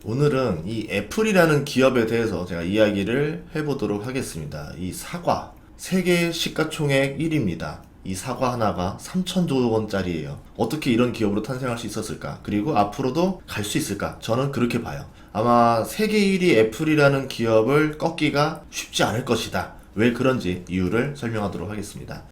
오늘은 이 애플이라는 기업에 대해서 제가 이야기를 해보도록 하겠습니다. 이 사과, 세계 시가총액 1위입니다. 이 사과 하나가 3천조 원짜리예요. 어떻게 이런 기업으로 탄생할 수 있었을까? 그리고 앞으로도 갈 수 있을까? 저는 그렇게 봐요. 아마 세계 1위 애플이라는 기업을 꺾기가 쉽지 않을 것이다. 왜 그런지 이유를 설명하도록 하겠습니다.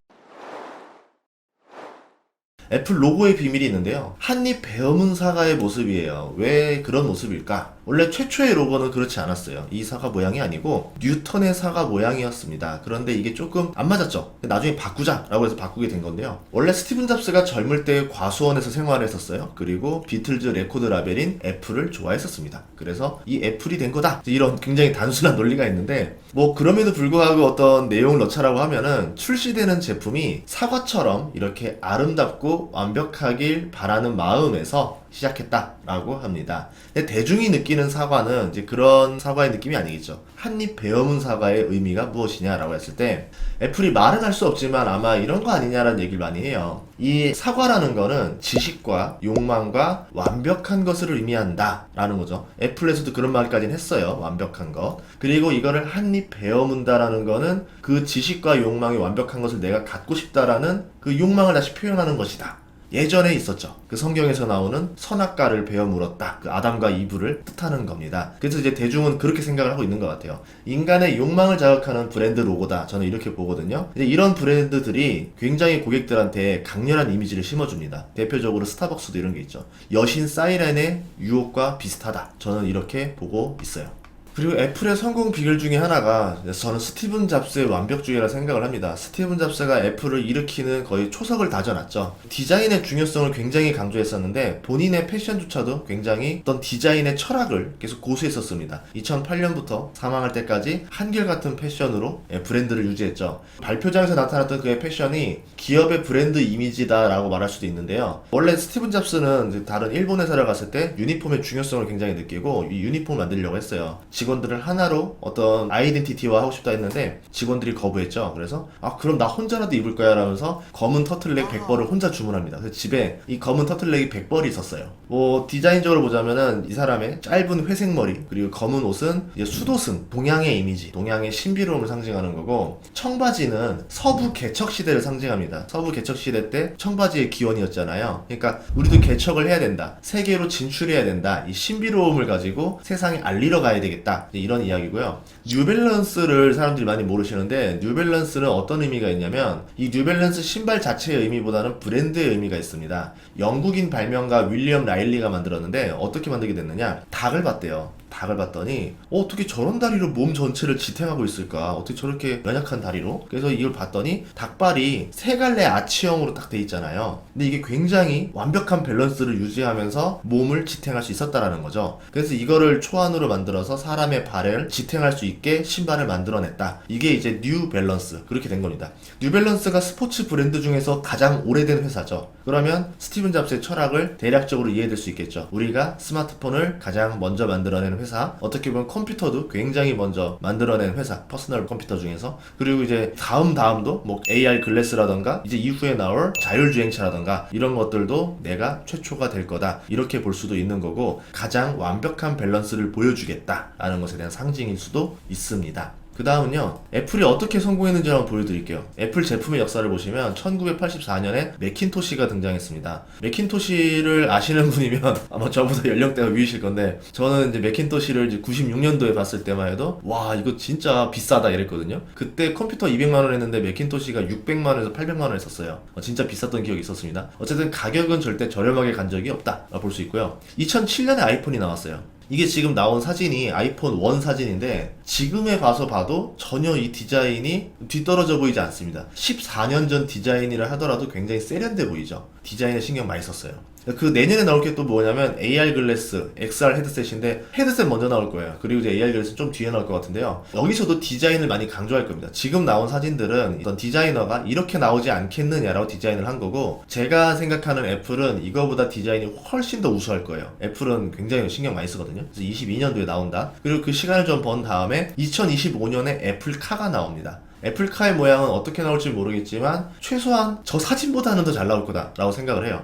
애플 로고의 비밀이 있는데요. 한입 베어문 사과의 모습이에요. 왜 그런 모습일까? 원래 최초의 로고는 그렇지 않았어요. 이 사과 모양이 아니고 뉴턴의 사과 모양이었습니다. 그런데 이게 조금 안 맞았죠. 나중에 바꾸자라고 해서 바꾸게 된 건데요. 원래 스티븐 잡스가 젊을 때 과수원에서 생활을 했었어요. 그리고 비틀즈 레코드 라벨인 애플을 좋아했었습니다. 그래서 이 애플이 된 거다. 이런 굉장히 단순한 논리가 있는데 뭐 그럼에도 불구하고 어떤 내용을 넣자라고 하면은 출시되는 제품이 사과처럼 이렇게 아름답고 완벽하길 바라는 마음에서 시작했다라고 합니다. 근데 대중이 느끼는 사과는 이제 그런 사과의 느낌이 아니겠죠. 한입 베어문 사과의 의미가 무엇이냐라고 했을 때 애플이 말은 할 수 없지만 아마 이런 거 아니냐라는 얘기를 많이 해요. 이 사과라는 거는 지식과 욕망과 완벽한 것을 의미한다 라는 거죠. 애플에서도 그런 말까지는 했어요. 완벽한 것. 그리고 이거를 한입 베어문다라는 거는 그 지식과 욕망이 완벽한 것을 내가 갖고 싶다라는 그 욕망을 다시 표현하는 것이다. 예전에 있었죠. 그 성경에서 나오는 선악과를 베어 물었다. 그 아담과 이브를 뜻하는 겁니다. 그래서 이제 대중은 그렇게 생각을 하고 있는 것 같아요. 인간의 욕망을 자극하는 브랜드 로고다. 저는 이렇게 보거든요. 이제 이런 브랜드들이 굉장히 고객들한테 강렬한 이미지를 심어줍니다. 대표적으로 스타벅스도 이런 게 있죠. 여신 사이렌의 유혹과 비슷하다. 저는 이렇게 보고 있어요. 그리고 애플의 성공 비결 중에 하나가 저는 스티븐 잡스의 완벽주의라 생각을 합니다. 스티븐 잡스가 애플을 일으키는 거의 초석을 다져놨죠. 디자인의 중요성을 굉장히 강조했었는데 본인의 패션조차도 굉장히 어떤 디자인의 철학을 계속 고수했었습니다. 2008년부터 사망할 때까지 한결같은 패션으로 브랜드를 유지했죠. 발표장에서 나타났던 그의 패션이 기업의 브랜드 이미지다라고 말할 수도 있는데요. 원래 스티븐 잡스는 다른 일본 회사를 갔을 때 유니폼의 중요성을 굉장히 느끼고 이 유니폼을 만들려고 했어요. 직원들을 하나로 어떤 아이덴티티화 하고 싶다 했는데 직원들이 거부했죠. 그래서 그럼 나 혼자라도 입을 거야 라면서 검은 터틀넥 100벌을 혼자 주문합니다. 그래서 집에 이 검은 터틀넥이 100벌이 있었어요. 뭐 디자인적으로 보자면은 이 사람의 짧은 회색 머리 그리고 검은 옷은 이제 수도승, 동양의 이미지, 동양의 신비로움을 상징하는 거고 청바지는 서부 개척 시대를 상징합니다. 서부 개척 시대 때 청바지의 기원이었잖아요. 그러니까 우리도 개척을 해야 된다. 세계로 진출해야 된다. 이 신비로움을 가지고 세상에 알리러 가야 되겠다. 이런 이야기고요. 뉴밸런스를 사람들이 많이 모르시는데 뉴밸런스는 어떤 의미가 있냐면 이 뉴밸런스 신발 자체의 의미보다는 브랜드의 의미가 있습니다. 영국인 발명가 윌리엄 라일리가 만들었는데 어떻게 만들게 됐느냐? 닭을 봤대요. 닭을 봤더니 어떻게 저런 다리로 몸 전체를 지탱하고 있을까? 어떻게 저렇게 연약한 다리로? 그래서 이걸 봤더니 닭발이 세 갈래 아치형으로 딱 돼 있잖아요. 근데 이게 굉장히 완벽한 밸런스를 유지하면서 몸을 지탱할 수 있었다라는 거죠. 그래서 이거를 초안으로 만들어서 사람의 발을 지탱할 수 있게 신발을 만들어냈다. 이게 이제 뉴 밸런스 그렇게 된 겁니다. 뉴 밸런스가 스포츠 브랜드 중에서 가장 오래된 회사죠. 그러면 스티븐 잡스의 철학을 대략적으로 이해될 수 있겠죠. 우리가 스마트폰을 가장 먼저 만들어낸 회사, 어떻게 보면 컴퓨터도 굉장히 먼저 만들어낸 회사, 퍼스널 컴퓨터 중에서. 그리고 이제 다음도 뭐 AR 글래스라던가 이제 이후에 나올 자율주행차라던가 이런 것들도 내가 최초가 될 거다 이렇게 볼 수도 있는 거고 가장 완벽한 밸런스를 보여주겠다라는 것에 대한 상징일 수도 있습니다. 그 다음은요, 애플이 어떻게 성공했는지 한번 보여드릴게요. 애플 제품의 역사를 보시면 1984년에 매킨토시가 등장했습니다. 매킨토시를 아시는 분이면 아마 저보다 연령대가 위이실 건데 저는 이제 매킨토시를 이제 96년도에 봤을 때만 해도 와 이거 진짜 비싸다 이랬거든요. 그때 컴퓨터 200만원 했는데 매킨토시가 600만원에서 800만원 했었어요. 진짜 비쌌던 기억이 있었습니다. 어쨌든 가격은 절대 저렴하게 간 적이 없다 볼 수 있고요. 2007년에 아이폰이 나왔어요. 이게 지금 나온 사진이 아이폰 1 사진인데 지금에 봐도 전혀 이 디자인이 뒤떨어져 보이지 않습니다. 14년 전 디자인이라 하더라도 굉장히 세련돼 보이죠. 디자인에 신경 많이 썼어요. 그 내년에 나올 게 또 뭐냐면 AR 글래스, XR 헤드셋인데 헤드셋 먼저 나올 거예요. 그리고 이제 AR 글래스 좀 뒤에 나올 것 같은데요. 여기서도 디자인을 많이 강조할 겁니다. 지금 나온 사진들은 어떤 디자이너가 이렇게 나오지 않겠느냐라고 디자인을 한 거고 제가 생각하는 애플은 이거보다 디자인이 훨씬 더 우수할 거예요. 애플은 굉장히 신경 많이 쓰거든요. 그래서 22년도에 나온다. 그리고 그 시간을 좀 번 다음에 2025년에 애플카가 나옵니다. 애플카의 모양은 어떻게 나올지 모르겠지만 최소한 저 사진보다는 더 잘 나올 거다 라고 생각을 해요.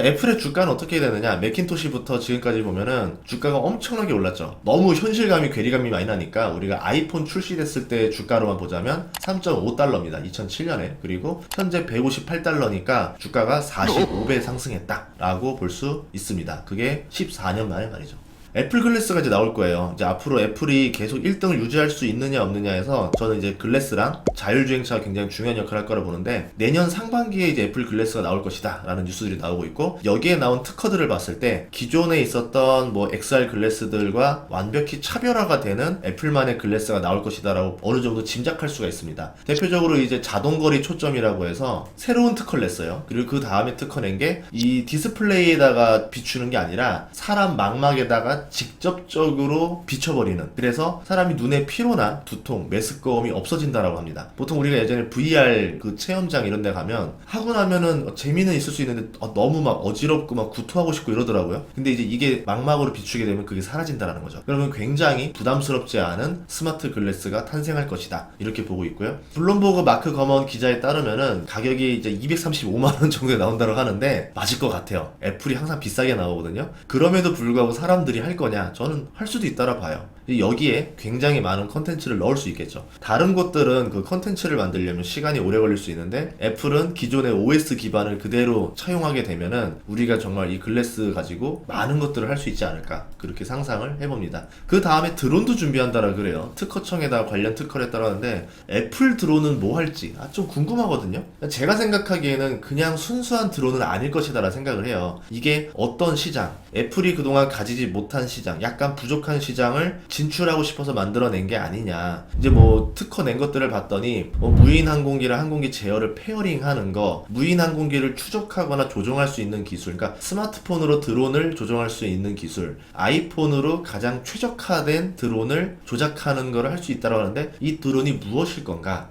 자, 애플의 주가는 어떻게 되느냐? 맥킨토시부터 지금까지 보면은 주가가 엄청나게 올랐죠. 너무 현실감이 괴리감이 많이 나니까 우리가 아이폰 출시됐을 때 주가로만 보자면 3.5달러입니다. 2007년에. 그리고 현재 158달러니까 주가가 45배 상승했다라고 볼 수 있습니다. 그게 14년 만에 말이죠. 애플 글래스가 이제 나올 거예요. 이제 앞으로 애플이 계속 1등을 유지할 수 있느냐 없느냐에서 저는 이제 글래스랑 자율주행차가 굉장히 중요한 역할을 할 거라 보는데, 내년 상반기에 이제 애플 글래스가 나올 것이다 라는 뉴스들이 나오고 있고, 여기에 나온 특허들을 봤을 때 기존에 있었던 뭐 XR 글래스들과 완벽히 차별화가 되는 애플만의 글래스가 나올 것이다 라고 어느 정도 짐작할 수가 있습니다. 대표적으로 이제 자동거리 초점이라고 해서 새로운 특허를 냈어요. 그리고 그 다음에 특허 낸 게 이 디스플레이에다가 비추는 게 아니라 사람 망막에다가 직접적으로 비춰버리는, 그래서 사람이 눈의 피로나 두통, 메스꺼움이 없어진다라고 합니다. 보통 우리가 예전에 VR 그 체험장 이런 데 가면 하고 나면은 재미는 있을 수 있는데 너무 막 어지럽고 막 구토하고 싶고 이러더라고요. 근데 이제 이게 망막으로 비추게 되면 그게 사라진다라는 거죠. 그러면 굉장히 부담스럽지 않은 스마트 글래스가 탄생할 것이다, 이렇게 보고 있고요. 블룸버그 마크 거먼 기자에 따르면은 가격이 이제 235만원 정도에 나온다고 하는데 맞을 것 같아요. 애플이 항상 비싸게 나오거든요. 그럼에도 불구하고 사람들이 할 거냐? 저는 할 수도 있다라 봐요. 여기에 굉장히 많은 컨텐츠를 넣을 수 있겠죠. 다른 곳들은 그 컨텐츠를 만들려면 시간이 오래 걸릴 수 있는데, 애플은 기존의 OS 기반을 그대로 차용하게 되면은 우리가 정말 이 글래스 가지고 많은 것들을 할 수 있지 않을까, 그렇게 상상을 해봅니다. 그 다음에 드론도 준비한다라 그래요. 특허청에다가 관련 특허를 했다고 하는데, 애플 드론은 뭐 할지 좀 궁금하거든요. 제가 생각하기에는 그냥 순수한 드론은 아닐 것이다 라 생각을 해요. 이게 어떤 시장, 애플이 그동안 가지지 못한 시장, 약간 부족한 시장을 진출하고 싶어서 만들어낸 게 아니냐. 이제 뭐 특허 낸 것들을 봤더니 뭐 무인 항공기랑 항공기 제어를 페어링하는 거, 무인 항공기를 추적하거나 조종할 수 있는 기술, 그러니까 스마트폰으로 드론을 조종할 수 있는 기술, 아이폰으로 가장 최적화된 드론을 조작하는 거를 할 수 있다고 하는데, 이 드론이 무엇일 건가?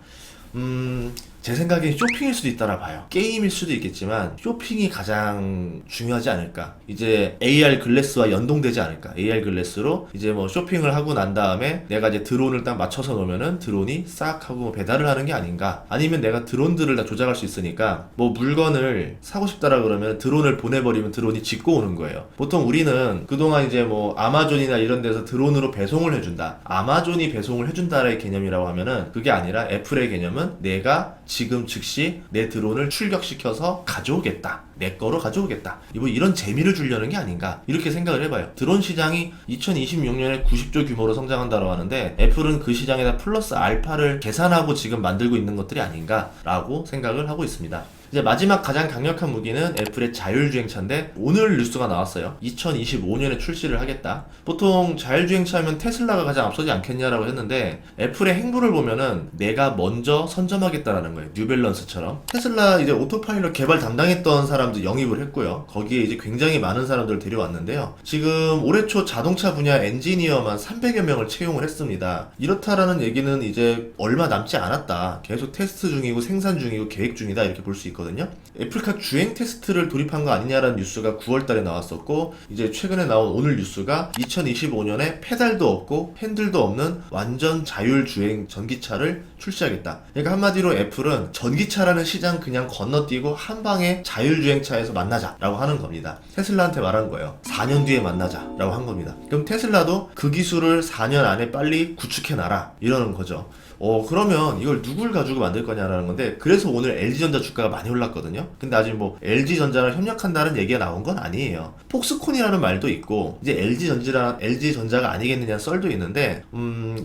제 생각엔 쇼핑일 수도 있다라 봐요. 게임일 수도 있겠지만 쇼핑이 가장 중요하지 않을까. 이제 AR 글래스와 연동되지 않을까. AR 글래스로 이제 뭐 쇼핑을 하고 난 다음에 내가 이제 드론을 딱 맞춰서 놓으면은 드론이 싹 하고 배달을 하는 게 아닌가. 아니면 내가 드론들을 다 조작할 수 있으니까 뭐 물건을 사고 싶다라 그러면 드론을 보내버리면 드론이 짓고 오는 거예요. 보통 우리는 그동안 이제 뭐 아마존이나 이런 데서 드론으로 배송을 해준다, 아마존이 배송을 해준다의 개념이라고 하면은, 그게 아니라 애플의 개념은 내가 지금 즉시 내 드론을 출격시켜서 가져오겠다, 내 거로 가져오겠다, 뭐 이런 재미를 주려는 게 아닌가, 이렇게 생각을 해봐요. 드론 시장이 2026년에 90조 규모로 성장한다고 하는데, 애플은 그 시장에다 플러스 알파를 계산하고 지금 만들고 있는 것들이 아닌가 라고 생각을 하고 있습니다. 이제 마지막 가장 강력한 무기는 애플의 자율주행차인데, 오늘 뉴스가 나왔어요. 2025년에 출시를 하겠다. 보통 자율주행차면 테슬라가 가장 앞서지 않겠냐라고 했는데, 애플의 행보를 보면은 내가 먼저 선점하겠다라는 거예요. 뉴밸런스처럼. 테슬라 이제 오토파일럿 개발 담당했던 사람도 영입을 했고요. 거기에 이제 굉장히 많은 사람들을 데려왔는데요. 지금 올해 초 자동차 분야 엔지니어만 300여 명을 채용을 했습니다. 이렇다라는 얘기는 이제 얼마 남지 않았다, 계속 테스트 중이고 생산 중이고 계획 중이다, 이렇게 볼 수 있거든요. 애플카 주행 테스트를 돌입한 거 아니냐라는 뉴스가 9월달에 나왔었고, 이제 최근에 나온 오늘 뉴스가 2025년에 페달도 없고 핸들도 없는 완전 자율주행 전기차를 출시하겠다. 그러니까 한마디로 애플은 전기차라는 시장 그냥 건너뛰고 한 방에 자율주행차에서 만나자라고 하는 겁니다. 테슬라한테 말한 거예요. 4년 뒤에 만나자라고 한 겁니다. 그럼 테슬라도 그 기술을 4년 안에 빨리 구축해놔라, 이러는 거죠. 그러면 이걸 누굴 가지고 만들 거냐라는 건데, 그래서 오늘 LG전자 주가가 많이 올랐거든요. 근데 아직 뭐 LG전자랑 협력한다는 얘기가 나온 건 아니에요. 폭스콘이라는 말도 있고, 이제 LG전자가 아니겠느냐는 썰도 있는데,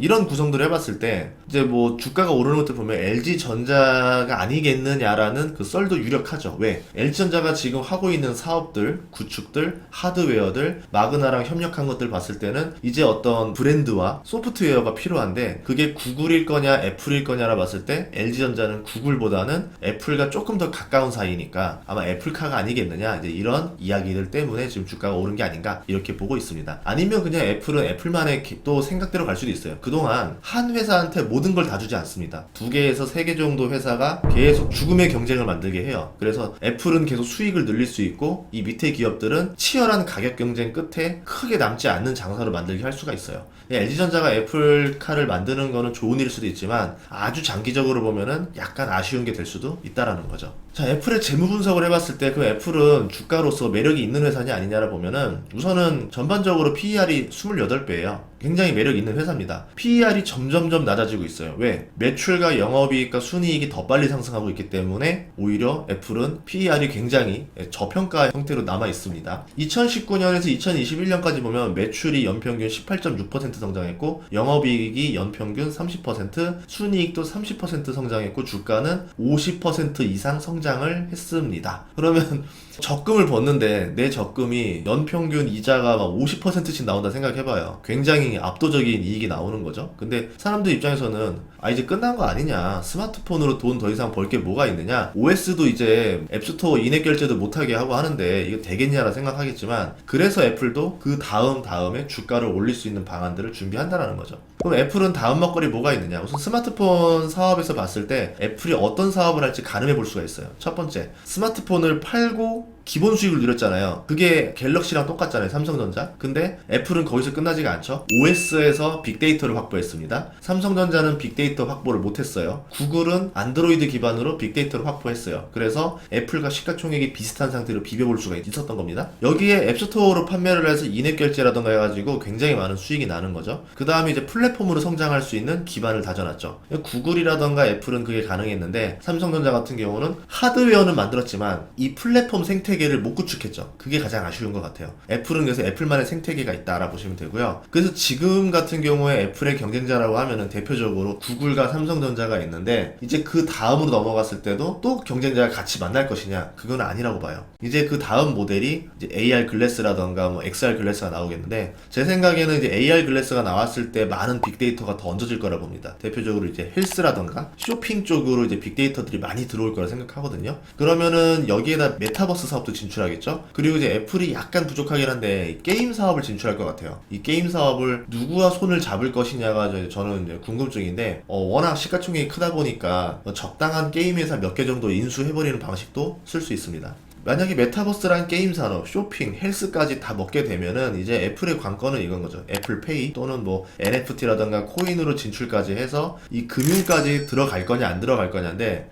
이런 구성들을 해봤을 때 이제 뭐 주가가 오르는 것들 보면 LG전자가 아니겠느냐라는 그 썰도 유력하죠. 왜? LG전자가 지금 하고 있는 사업들, 구축들, 하드웨어들, 마그나랑 협력한 것들 봤을 때는 이제 어떤 브랜드와 소프트웨어가 필요한데, 그게 구글일 거냐 애플일 거냐라 봤을 때 LG전자는 구글보다는 애플과 조금 더 가까운 사이니까 아마 애플카가 아니겠느냐, 이제 이런 이야기들 때문에 지금 주가가 오른 게 아닌가, 이렇게 보고 있습니다. 아니면 그냥 애플은 애플만의 또 생각대로 갈 수도 있어요. 그동안 한 회사한테 모든 걸 다 주지 않습니다. 2개에서 3개 정도 회사가 계속 죽음의 경쟁을 만들게 해요. 그래서 애플은 계속 수익을 늘릴 수 있고, 이 밑에 기업들은 치열한 가격 경쟁 끝에 크게 남지 않는 장사로 만들게 할 수가 있어요. LG전자가 애플카를 만드는 거는 좋은 일일 수도 있지만 아주 장기적으로 보면은 약간 아쉬운 게 될 수도 있다라는 거죠. 자, 애플의 재무 분석을 해봤을 때 그 애플은 주가로서 매력이 있는 회사냐 아니냐를 보면은 우선은 전반적으로 PER이 28배예요. 굉장히 매력 있는 회사입니다. PER이 점점점 낮아지고 있어요. 왜? 매출과 영업이익과 순이익이 더 빨리 상승하고 있기 때문에 오히려 애플은 PER이 굉장히 저평가 형태로 남아 있습니다. 2019년에서 2021년까지 보면 매출이 연평균 18.6% 성장했고 영업이익이 연평균 30%, 순이익도 30% 성장했고 주가는 50% 이상 성장을 했습니다. 그러면 적금을 벗는데 내 적금이 연평균 이자가 막 50%씩 나온다 생각해봐요. 굉장히 압도적인 이익이 나오는 거죠. 근데 사람들 입장에서는 이제 끝난 거 아니냐, 스마트폰으로 돈 더 이상 벌 게 뭐가 있느냐, OS도 이제 앱스토어 인앱 결제도 못하게 하고 하는데 이거 되겠냐라 생각하겠지만, 그래서 애플도 그 다음에 주가를 올릴 수 있는 방안들을 준비한다라는 거죠. 그럼 애플은 다음 먹거리 뭐가 있느냐? 우선 스마트폰 사업에서 봤을 때 애플이 어떤 사업을 할지 가늠해 볼 수가 있어요. 첫 번째, 스마트폰을 팔고 기본 수익을 누렸잖아요. 그게 갤럭시랑 똑같잖아요, 삼성전자. 근데 애플은 거기서 끝나지가 않죠. OS에서 빅데이터를 확보했습니다. 삼성전자는 빅데이터 확보를 못했어요. 구글은 안드로이드 기반으로 빅데이터를 확보했어요. 그래서 애플과 시가총액이 비슷한 상태로 비벼볼 수가 있었던 겁니다. 여기에 앱스토어로 판매를 해서 인앱 결제라던가 해가지고 굉장히 많은 수익이 나는 거죠. 그 다음에 이제 플랫폼으로 성장할 수 있는 기반을 다져놨죠. 구글이라던가 애플은 그게 가능했는데 삼성전자 같은 경우는 하드웨어는 만들었지만 이 플랫폼 생태계를 못 구축했죠. 그게 가장 아쉬운 것 같아요. 애플은 그래서 애플만의 생태계가 있다 알아보시면 되고요. 그래서 지금 같은 경우에 애플의 경쟁자라고 하면은 대표적으로 구글과 삼성전자가 있는데, 이제 그 다음으로 넘어갔을 때도 또 경쟁자가 같이 만날 것이냐? 그건 아니라고 봐요. 이제 그 다음 모델이 이제 AR 글래스라던가 뭐 XR 글래스가 나오겠는데, 제 생각에는 이제 AR 글래스가 나왔을 때 많은 빅데이터가 더 얹어질 거라 봅니다. 대표적으로 이제 헬스라던가 쇼핑 쪽으로 이제 빅데이터들이 많이 들어올 거라 생각하거든요. 그러면은 여기에다 메타버스 사업도 진출하겠죠. 그리고 이제 애플이 약간 부족하긴 한데 게임 사업을 진출할 것 같아요. 이 게임 사업을 누구와 손을 잡을 것이냐가 저는 이제 궁금증인데, 워낙 시가총액이 크다 보니까 적당한 게임 회사 몇 개 정도 인수해버리는 방식도 쓸 수 있습니다. 만약에 메타버스란 게임 산업, 쇼핑, 헬스까지 다 먹게 되면은 이제 애플의 관건은 이건 거죠. 애플페이 또는 뭐 NFT라던가 코인으로 진출까지 해서 이 금융까지 들어갈 거냐 안 들어갈 거냐인데,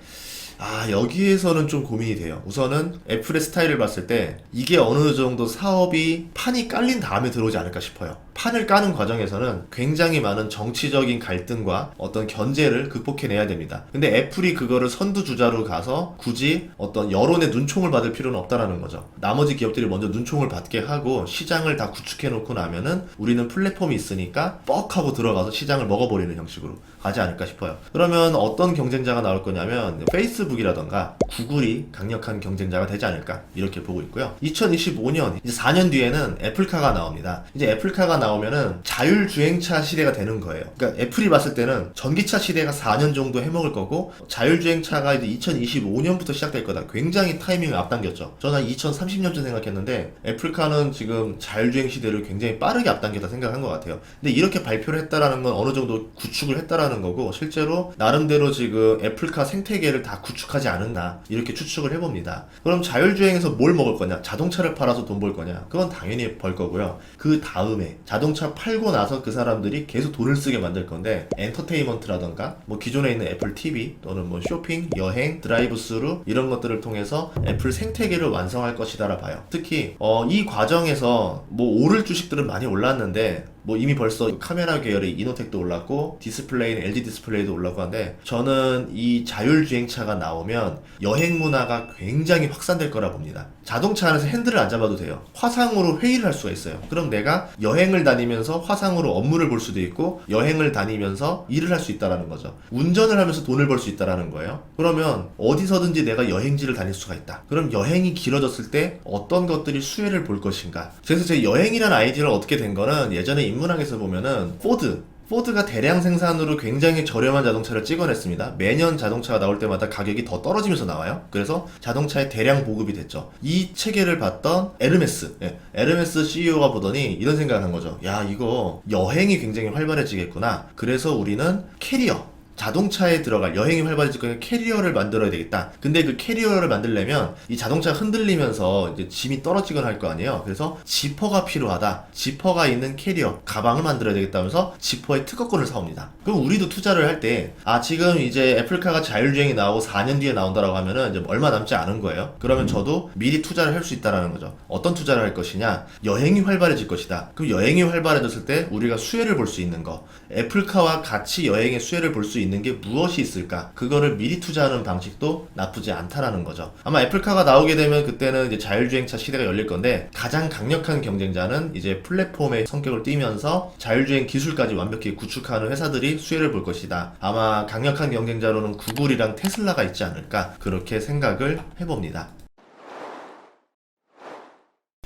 여기에서는 좀 고민이 돼요. 우선은 애플의 스타일을 봤을 때 이게 어느 정도 사업이 판이 깔린 다음에 들어오지 않을까 싶어요. 판을 까는 과정에서는 굉장히 많은 정치적인 갈등과 어떤 견제를 극복해내야 됩니다. 근데 애플이 그거를 선두주자로 가서 굳이 어떤 여론의 눈총을 받을 필요는 없다라는 거죠. 나머지 기업들이 먼저 눈총을 받게 하고 시장을 다 구축해 놓고 나면은 우리는 플랫폼이 있으니까 뻑 하고 들어가서 시장을 먹어버리는 형식으로 가지 않을까 싶어요. 그러면 어떤 경쟁자가 나올 거냐면 페이스북이라던가 구글이 강력한 경쟁자가 되지 않을까 이렇게 보고 있고요. 2025년 이제 4년 뒤에는 애플카가 나옵니다. 이제 애플카가 나오면은 자율주행차 시대가 되는 거예요. 그러니까 애플이 봤을 때는 전기차 시대가 4년 정도 해먹을 거고 자율주행차가 이제 2025년부터 시작될 거다. 굉장히 타이밍을 앞당겼죠. 저는 한 2030년쯤 생각했는데 애플카는 지금 자율주행 시대를 굉장히 빠르게 앞당겼다 생각한 것 같아요. 근데 이렇게 발표를 했다라는 건 어느 정도 구축을 했다라는 거고, 실제로 나름대로 지금 애플카 생태계를 다 구축하지 않았나 이렇게 추측을 해봅니다. 그럼 자율주행에서 뭘 먹을 거냐? 자동차를 팔아서 돈 벌 거냐? 그건 당연히 벌 거고요. 그 다음에 자동차 팔고 나서 그 사람들이 계속 돈을 쓰게 만들 건데, 엔터테인먼트라던가 뭐 기존에 있는 애플 TV 또는 뭐 쇼핑, 여행, 드라이브 스루 이런 것들을 통해서 애플 생태계를 완성할 것이다라 봐요. 특히 이 과정에서 뭐 오를 주식들은 많이 올랐는데 뭐 이미 벌써 카메라 계열의 이노텍도 올랐고 디스플레이는 LG 디스플레이도 올랐고 한데, 저는 이 자율주행차가 나오면 여행 문화가 굉장히 확산될 거라 봅니다. 자동차 안에서 핸들을 안 잡아도 돼요. 화상으로 회의를 할 수가 있어요. 그럼 내가 여행을 다니면서 화상으로 업무를 볼 수도 있고 여행을 다니면서 일을 할 수 있다라는 거죠. 운전을 하면서 돈을 벌 수 있다라는 거예요. 그러면 어디서든지 내가 여행지를 다닐 수가 있다. 그럼 여행이 길어졌을 때 어떤 것들이 수혜를 볼 것인가. 그래서 제 여행이라는 아이디어가 어떻게 된 거는, 예전에 인문학에서 보면은 포드가 대량 생산으로 굉장히 저렴한 자동차를 찍어냈습니다. 매년 자동차가 나올 때마다 가격이 더 떨어지면서 나와요. 그래서 자동차의 대량 보급이 됐죠. 이 체계를 봤던 에르메스 CEO가 보더니 이런 생각을 한 거죠. 야, 이거 여행이 굉장히 활발해지겠구나. 그래서 우리는 자동차에 들어갈 여행이 활발해질 거면 캐리어를 만들어야 되겠다. 근데 그 캐리어를 만들려면 이 자동차가 흔들리면서 이제 짐이 떨어지거나 할 거 아니에요. 그래서 지퍼가 필요하다. 지퍼가 있는 캐리어, 가방을 만들어야 되겠다면서 지퍼의 특허권을 사옵니다. 그럼 우리도 투자를 할 때, 지금 이제 애플카가 자율주행이 나오고 4년 뒤에 나온다라고 하면은 이제 얼마 남지 않은 거예요. 그러면 저도 미리 투자를 할 수 있다라는 거죠. 어떤 투자를 할 것이냐? 여행이 활발해질 것이다. 그럼 여행이 활발해졌을 때 우리가 수혜를 볼 수 있는 거, 애플카와 같이 여행의 수혜를 볼 수 있는 게 무엇이 있을까? 그거를 미리 투자하는 방식도 나쁘지 않다라는 거죠. 아마 애플카가 나오게 되면 그때는 이제 자율주행차 시대가 열릴 건데, 가장 강력한 경쟁자는 이제 플랫폼의 성격을 띠면서 자율주행 기술까지 완벽히 구축하는 회사들이 수혜를 볼 것이다. 아마 강력한 경쟁자로는 구글이랑 테슬라가 있지 않을까, 그렇게 생각을 해봅니다.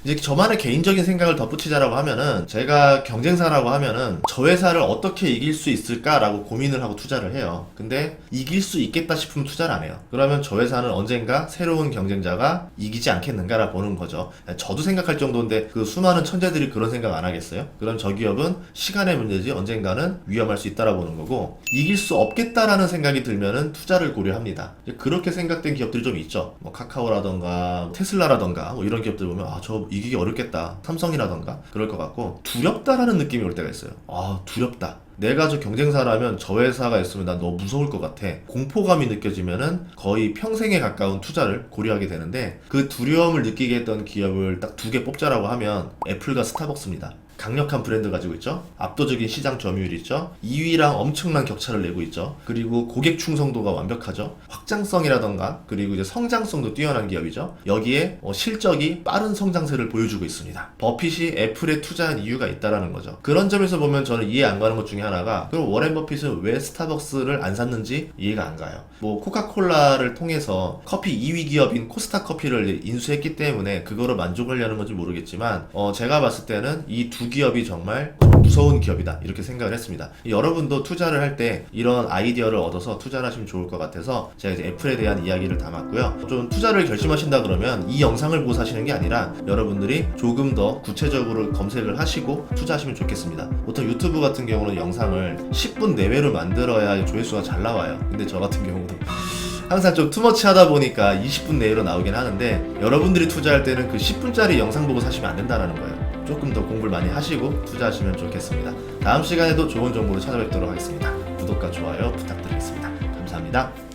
이제 저만의 개인적인 생각을 덧붙이자라고 하면은, 제가 경쟁사라고 하면은 저 회사를 어떻게 이길 수 있을까라고 고민을 하고 투자를 해요. 근데 이길 수 있겠다 싶으면 투자를 안 해요. 그러면 저 회사는 언젠가 새로운 경쟁자가 이기지 않겠는가라 보는 거죠. 저도 생각할 정도인데 그 수많은 천재들이 그런 생각 안 하겠어요? 그럼 저 기업은 시간의 문제지 언젠가는 위험할 수 있다라 보는 거고, 이길 수 없겠다라는 생각이 들면은 투자를 고려합니다. 그렇게 생각된 기업들이 좀 있죠. 뭐 카카오라던가 테슬라라던가 뭐 이런 기업들 보면 저 이기기 어렵겠다. 삼성이라던가 그럴 것 같고, 두렵다라는 느낌이 올 때가 있어요. 두렵다. 내가 저 경쟁사라면 저 회사가 있으면 난 너무 무서울 것 같아. 공포감이 느껴지면은 거의 평생에 가까운 투자를 고려하게 되는데, 그 두려움을 느끼게 했던 기업을 딱 2개 뽑자라고 하면 애플과 스타벅스입니다. 강력한 브랜드 가지고 있죠. 압도적인 시장 점유율이 있죠. 2위랑 엄청난 격차를 내고 있죠. 그리고 고객 충성도가 완벽하죠. 확장성이라던가 그리고 이제 성장성도 뛰어난 기업이죠. 여기에 실적이 빠른 성장세를 보여주고 있습니다. 버핏이 애플에 투자한 이유가 있다라는 거죠. 그런 점에서 보면 저는 이해 안 가는 것 중에 하나가, 그럼 워렌 버핏은 왜 스타벅스를 안 샀는지 이해가 안 가요. 뭐 코카콜라를 통해서 커피 2위 기업인 코스타 커피를 인수했기 때문에 그거로 만족하려는 건지 모르겠지만, 제가 봤을 때는 이 두 기업이 정말 무서운 기업이다, 이렇게 생각을 했습니다. 여러분도 투자를 할 때 이런 아이디어를 얻어서 투자를 하시면 좋을 것 같아서 제가 이제 애플에 대한 이야기를 담았고요. 좀 투자를 결심하신다 그러면 이 영상을 보고 사시는 게 아니라 여러분들이 조금 더 구체적으로 검색을 하시고 투자하시면 좋겠습니다. 보통 유튜브 같은 경우는 영상을 10분 내외로 만들어야 조회수가 잘 나와요. 근데 저 같은 경우는 항상 좀 투머치 하다 보니까 20분 내외로 나오긴 하는데, 여러분들이 투자할 때는 그 10분짜리 영상 보고 사시면 안 된다는 거예요. 조금 더 공부를 많이 하시고 투자하시면 좋겠습니다. 다음 시간에도 좋은 정보로 찾아뵙도록 하겠습니다. 구독과 좋아요 부탁드리겠습니다. 감사합니다.